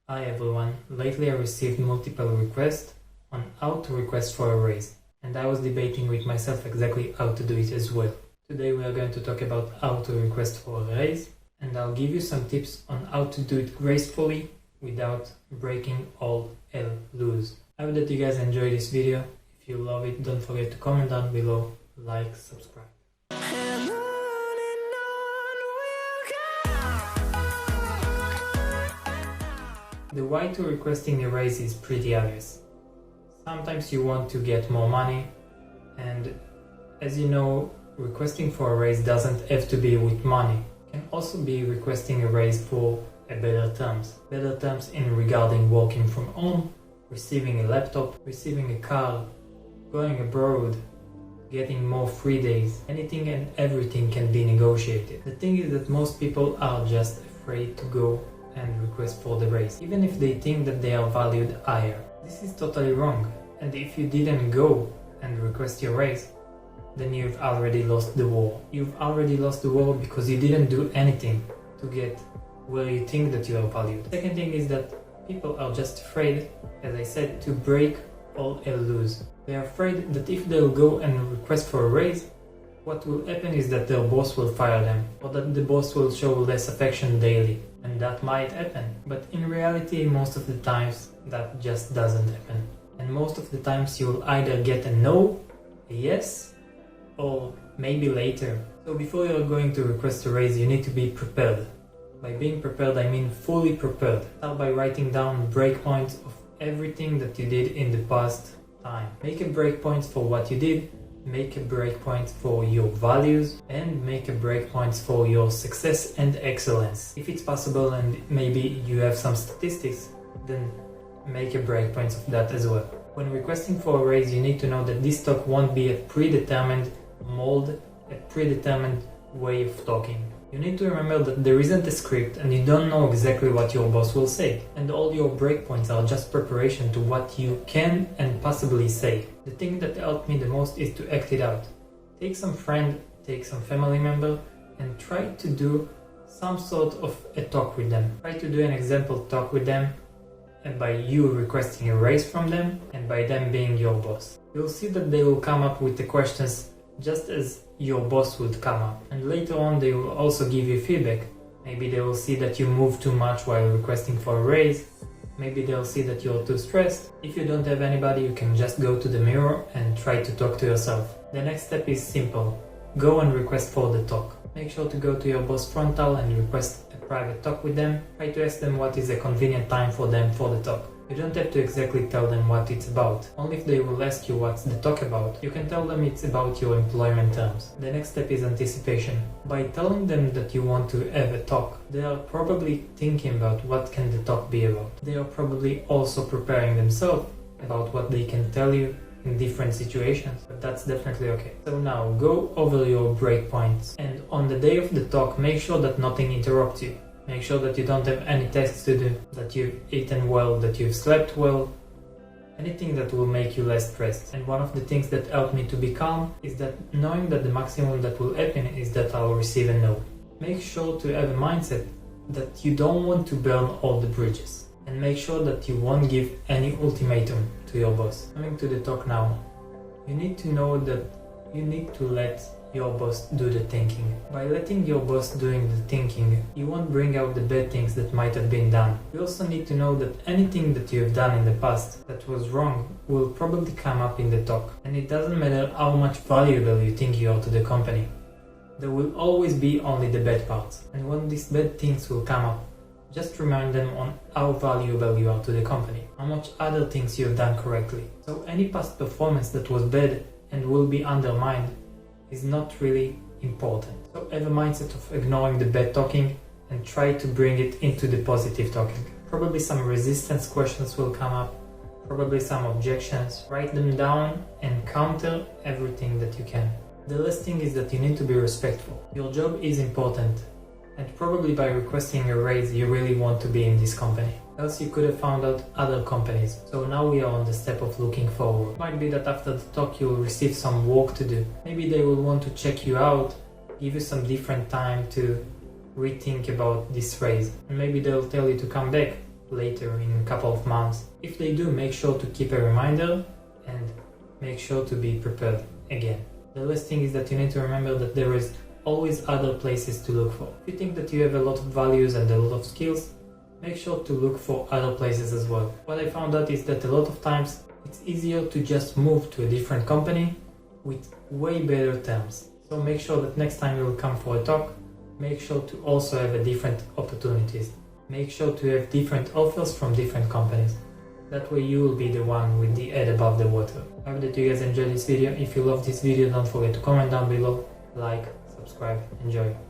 Hi everyone, lately I received multiple requests on how to request for a raise, and I was debating with myself exactly how to do it as well. Today we are going to talk about how to request for a raise, and I'll give you some tips on how to do it gracefully without breaking all hell loose. I hope that you guys enjoy this video. If you love it, don't forget to comment down below, like, subscribe. The why to requesting a raise is pretty obvious. Sometimes you want to get more money, and as you know, requesting for a raise doesn't have to be with money. It can also be requesting a raise for better terms in regarding working from home, receiving a laptop, receiving a car, going abroad, getting more free days. Anything and everything can be negotiated. The thing is that most people are just afraid to go and request for the raise, even if they think that they are valued higher. This is totally wrong, and if you didn't go and request your raise, then you've already lost the war. You've already lost the war because you didn't do anything to get where you think that you are valued. The second thing is that people are just afraid, as I said, to break all hell loose. They are afraid that if they'll go and request for a raise, what will happen is that their boss will fire them, or that the boss will show less affection daily. And that might happen, but in reality most of the times that just doesn't happen. And most of the times you'll either get a no, a yes, or maybe later. So before you're going to request a raise, you need to be prepared. By being prepared, I mean fully prepared. Start by writing down breakpoints of everything that you did in the past time. Make a breakpoint for what you did, make a breakpoint for your values, and make a breakpoint for your success and excellence. If it's possible and maybe you have some statistics, then make a breakpoint of that as well. When requesting for a raise, you need to know that this talk won't be a predetermined mold, a predetermined way of talking. You need to remember that there isn't a script and you don't know exactly what your boss will say. And all your breakpoints are just preparation to what you can and possibly say. The thing that helped me the most is to act it out. Take some friend, take some family member, and try to do some sort of a talk with them. Try to do an example talk with them, and by you requesting a raise from them, and by them being your boss. You'll see that they will come up with the questions just as your boss would come up, and later on they will also give you feedback. Maybe they will see that you move too much while requesting for a raise, maybe they'll see that you're too stressed. If you don't have anybody, you can just go to the mirror and try to talk to yourself. The next step is simple. Go and request for the talk. Make sure to go to your boss frontal and request a private talk with them. Try to ask them what is a convenient time for them for the talk. You don't have to exactly tell them what it's about. Only if they will ask you what's the talk about, you can tell them it's about your employment terms. The next step is anticipation. By telling them that you want to have a talk, they are probably thinking about what can the talk be about. They are probably also preparing themselves about what they can tell you in different situations, but that's definitely okay. So now go over your breakpoints, and on the day of the talk, make sure that nothing interrupts you. Make sure that you don't have any tasks to do, that you've eaten well, that you've slept well, anything that will make you less stressed. And one of the things that helped me to be calm is that knowing that the maximum that will happen is that I'll receive a no. Make sure to have a mindset that you don't want to burn all the bridges, and make sure that you won't give any ultimatum to your boss. Coming to the talk now, you need to know that you need to let your boss do the thinking. By letting your boss doing the thinking, you won't bring out the bad things that might have been done. You also need to know that anything that you have done in the past that was wrong will probably come up in the talk. And it doesn't matter how much valuable you think you are to the company. There will always be only the bad parts. And when these bad things will come up, just remind them on how valuable you are to the company, how much other things you have done correctly. So any past performance that was bad and will be undermined is not really important. So have a mindset of ignoring the bad talking and try to bring it into the positive talking. Probably some resistance questions will come up, probably some objections. Write them down and counter everything that you can. The last thing is that you need to be respectful. Your job is important, and probably by requesting a raise you really want to be in this company. Else you could have found out other companies. So now we are on the step of looking forward. It might be that after the talk you'll receive some work to do. Maybe they will want to check you out, give you some different time to rethink about this raise. And maybe they'll tell you to come back later in a couple of months. If they do, make sure to keep a reminder and make sure to be prepared again. The last thing is that you need to remember that there is always other places to look for. If you think that you have a lot of values and a lot of skills, make sure to look for other places as well. What I found out is that a lot of times it's easier to just move to a different company with way better terms. So make sure that next time you will come for a talk, make sure to also have a different opportunities. Make sure to have different offers from different companies. That way you will be the one with the head above the water. I hope that you guys enjoyed this video. If you love this video, don't forget to comment down below, like, subscribe, enjoy.